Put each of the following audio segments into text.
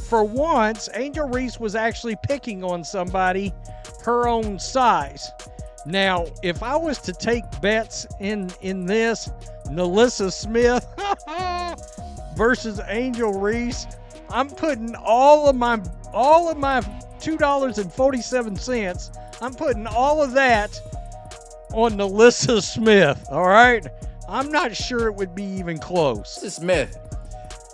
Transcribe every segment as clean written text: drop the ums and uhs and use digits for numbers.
for once, Angel Reese was actually picking on somebody her own size. Now, if I was to take bets in this, NaLyssa Smith versus Angel Reese, I'm putting all of my $2.47. I'm putting all of that on NaLyssa Smith. All right, I'm not sure it would be even close.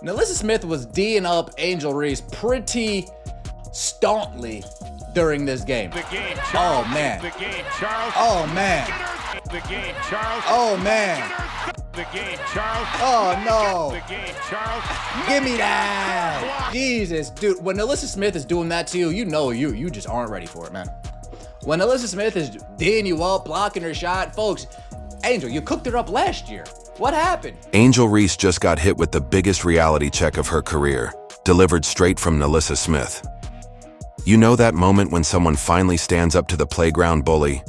NaLyssa Smith was D'ing up Angel Reese pretty staunchly during this game. Oh man. Oh man. Oh man. Oh no. Give me that. Jesus, dude. When NaLyssa Smith is doing that to you, you know you just aren't ready for it, man. When NaLyssa Smith is D'ing you up, blocking her shot, folks, Angel, you cooked her up last year. What happened? Angel Reese just got hit with the biggest reality check of her career, delivered straight from NaLyssa Smith. You know that moment when someone finally stands up to the playground bully?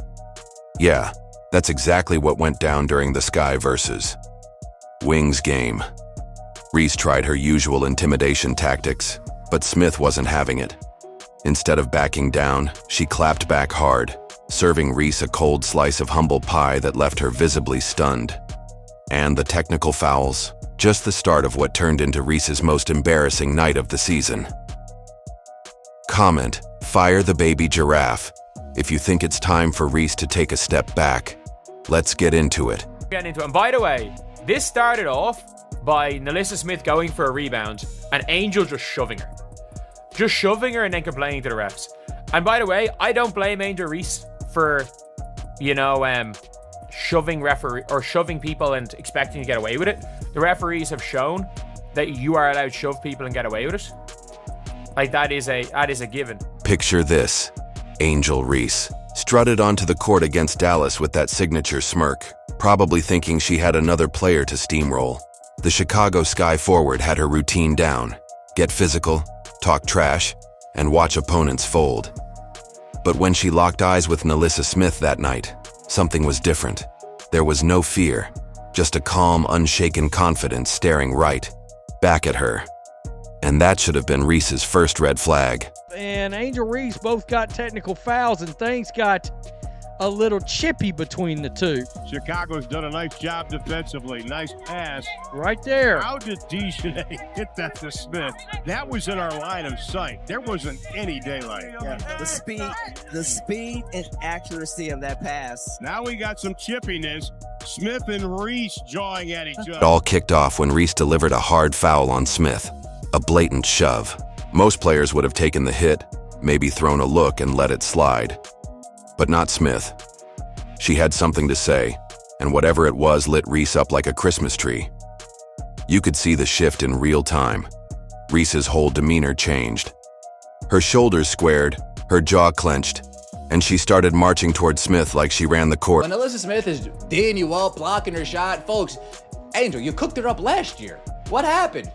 Yeah, that's exactly what went down during the Sky versus Wings game. Reese tried her usual intimidation tactics, but Smith wasn't having it. Instead of backing down, she clapped back hard, serving Reese a cold slice of humble pie that left her visibly stunned. And the technical fouls, just the start of what turned into Reese's most embarrassing night of the season. Comment, fire the baby giraffe, if you think it's time for Reese to take a step back. Let's get into it. And by the way, this started off by NaLyssa Smith going for a rebound and Angel just shoving her. Just shoving her and then complaining to the refs. And by the way, I don't blame Angel Reese for, shoving people and expecting to get away with it. The referees have shown that you are allowed to shove people and get away with it. Like, that is a given. Picture this. Angel Reese strutted onto the court against Dallas with that signature smirk, probably thinking she had another player to steamroll. The Chicago Sky forward had her routine down. Get physical, talk trash, and watch opponents fold. But when she locked eyes with NaLyssa Smith that night, something was different. There was no fear, just a calm, unshaken confidence staring right back at her. And that should have been Reese's first red flag. And Angel Reese both got technical fouls, and things got a little chippy between the two. Chicago's done a nice job defensively. Nice pass. Right there. How did Dejournay hit that to Smith? That was in our line of sight. There wasn't any daylight. Yeah, the speed and accuracy of that pass. Now we got some chippiness. Smith and Reese jawing at each other. It all kicked off when Reese delivered a hard foul on Smith. A blatant shove. Most players would have taken the hit, maybe thrown a look and let it slide. But not Smith. She had something to say, and whatever it was lit Reese up like a Christmas tree. You could see the shift in real time. Reese's whole demeanor changed. Her shoulders squared, her jaw clenched, and she started marching toward Smith like she ran the court. When NaLyssa Smith is D'ing you up, blocking her shot, folks, Angel, you cooked her up last year. What happened?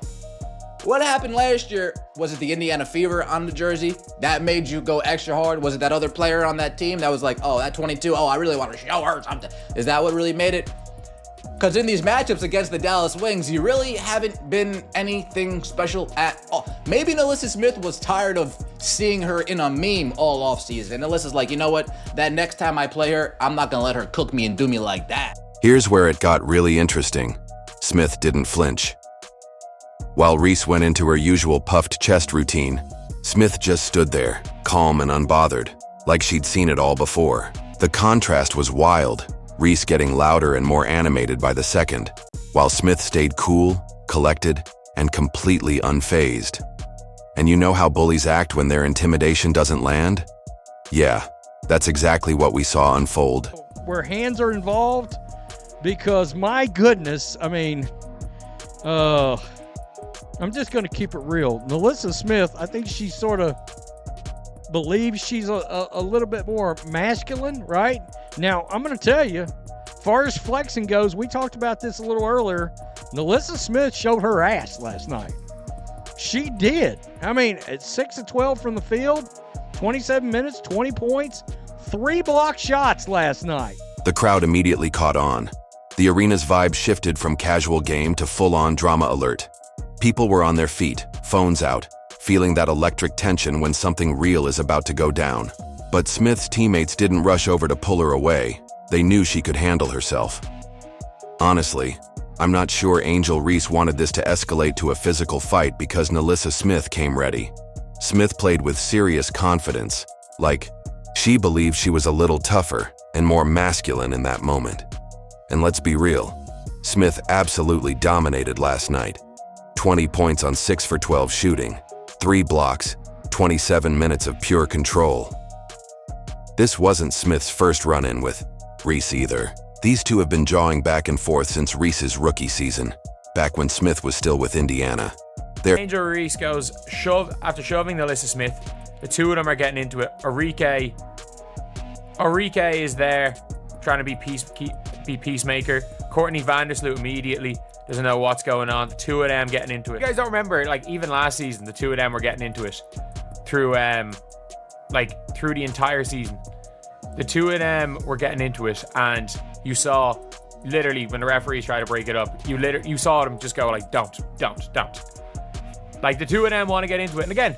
What happened last year? Was it the Indiana Fever on the jersey? That made you go extra hard? Was it that other player on that team that was like, oh, that 22, oh, I really want to show her something? Is that what really made it? Because in these matchups against the Dallas Wings, you really haven't been anything special at all. Maybe NaLyssa Smith was tired of seeing her in a meme all offseason. And NaLyssa's like, you know what? That next time I play her, I'm not going to let her cook me and do me like that. Here's where it got really interesting. Smith didn't flinch. While Reese went into her usual puffed chest routine, Smith just stood there, calm and unbothered, like she'd seen it all before. The contrast was wild, Reese getting louder and more animated by the second, while Smith stayed cool, collected, and completely unfazed. And you know how bullies act when their intimidation doesn't land? Yeah, that's exactly what we saw unfold. Where hands are involved, because my goodness, I'm just going to keep it real. NaLyssa Smith, I think she sort of believes she's a little bit more masculine, right? Now, I'm going to tell you, as far as flexing goes, we talked about this a little earlier. NaLyssa Smith showed her ass last night. She did. At 6 of 12 from the field, 27 minutes, 20 points, 3 blocked shots last night. The crowd immediately caught on. The arena's vibe shifted from casual game to full-on drama alert. People were on their feet, phones out, feeling that electric tension when something real is about to go down. But Smith's teammates didn't rush over to pull her away. They knew she could handle herself. Honestly, I'm not sure Angel Reese wanted this to escalate to a physical fight because NaLyssa Smith came ready. Smith played with serious confidence, like she believed she was a little tougher and more masculine in that moment. And let's be real, Smith absolutely dominated last night. 20 points on 6 for 12 shooting, 3 blocks, 27 minutes of pure control. This wasn't Smith's first run-in with Reese either. These two have been jawing back and forth since Reese's rookie season, back when Smith was still with Indiana. Angel Reese goes after shoving NaLyssa Smith. The two of them are getting into it. Arike is there trying to be peacemaker. Courtney Vandersloot immediately doesn't know what's going on. The two of them getting into it. You guys don't remember, like, even last season, the two of them were getting into it through the entire season. The two of them were getting into it, and you saw literally when the referees tried to break it up, you saw them just go like, don't. Like, the two of them want to get into it. And again,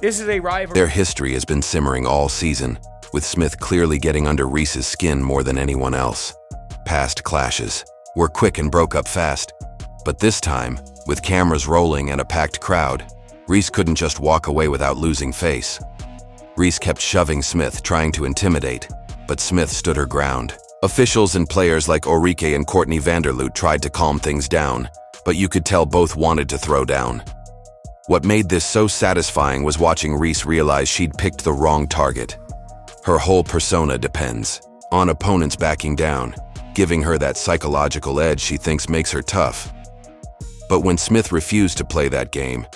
this is a rivalry. Their history has been simmering all season, with Smith clearly getting under Reese's skin more than anyone else. Past clashes were quick and broke up fast. But this time, with cameras rolling and a packed crowd, Reese couldn't just walk away without losing face. Reese kept shoving Smith, trying to intimidate, but Smith stood her ground. Officials and players like Arike and Courtney Vandersloot tried to calm things down, but you could tell both wanted to throw down. What made this so satisfying was watching Reese realize she'd picked the wrong target. Her whole persona depends on opponents backing down, giving her that psychological edge she thinks makes her tough. But when Smith refused to play that game,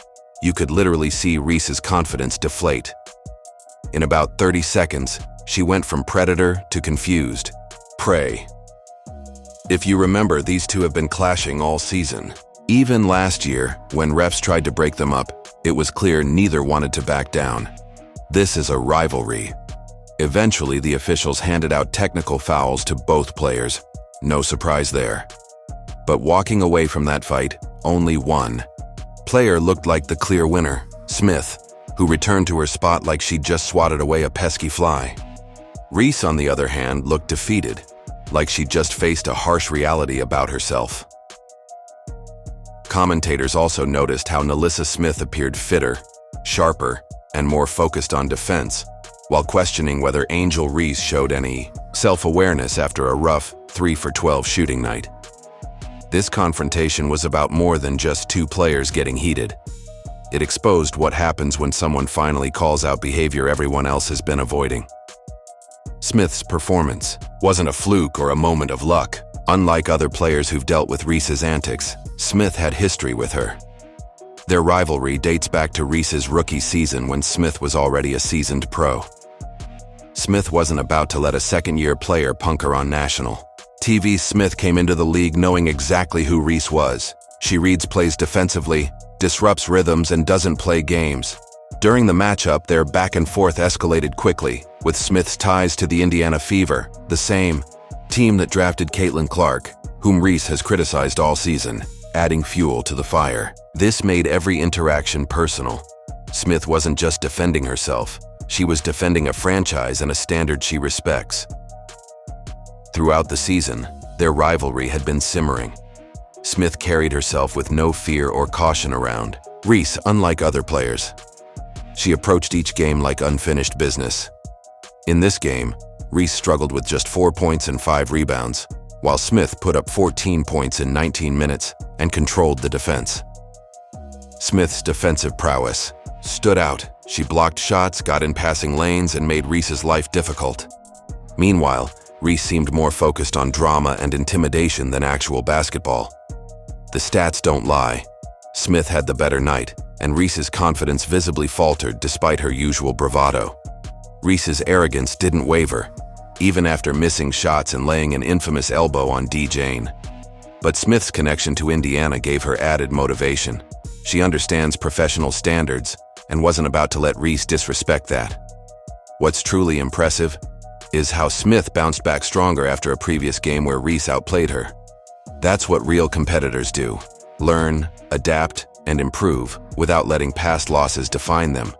you could literally see Reese's confidence deflate. In about 30 seconds, she went from predator to confused prey. If you remember, these two have been clashing all season. Even last year, when refs tried to break them up, it was clear neither wanted to back down. This is a rivalry. Eventually, the officials handed out technical fouls to both players. No surprise there. But walking away from that fight, only one player looked like the clear winner, Smith, who returned to her spot like she'd just swatted away a pesky fly. Reese, on the other hand, looked defeated, like she'd just faced a harsh reality about herself. Commentators also noticed how NaLyssa Smith appeared fitter, sharper, and more focused on defense, while questioning whether Angel Reese showed any self-awareness after a rough 3 for 12 shooting night. This confrontation was about more than just two players getting heated. It exposed what happens when someone finally calls out behavior everyone else has been avoiding. Smith's performance wasn't a fluke or a moment of luck. Unlike other players who've dealt with Reese's antics, Smith had history with her. Their rivalry dates back to Reese's rookie season when Smith was already a seasoned pro. Smith wasn't about to let a second-year player punk her on national TV. Smith came into the league knowing exactly who Reese was. She reads plays defensively, disrupts rhythms, and doesn't play games. During the matchup, their back and forth escalated quickly, with Smith's ties to the Indiana Fever, the same team that drafted Caitlin Clark, whom Reese has criticized all season, adding fuel to the fire. This made every interaction personal. Smith wasn't just defending herself, she was defending a franchise and a standard she respects. Throughout the season, their rivalry had been simmering. Smith carried herself with no fear or caution around Reese, unlike other players. She approached each game like unfinished business. In this game, Reese struggled with just 4 points and 5 rebounds, while Smith put up 14 points in 19 minutes and controlled the defense. Smith's defensive prowess stood out. She blocked shots, got in passing lanes, and made Reese's life difficult. Meanwhile, Reese seemed more focused on drama and intimidation than actual basketball. The stats don't lie. Smith had the better night, and Reese's confidence visibly faltered despite her usual bravado. Reese's arrogance didn't waver, even after missing shots and laying an infamous elbow on D. Jane. But Smith's connection to Indiana gave her added motivation. She understands professional standards and wasn't about to let Reese disrespect that. What's truly impressive is how Smith bounced back stronger after a previous game where Reese outplayed her. That's what real competitors do: learn, adapt, and improve without letting past losses define them.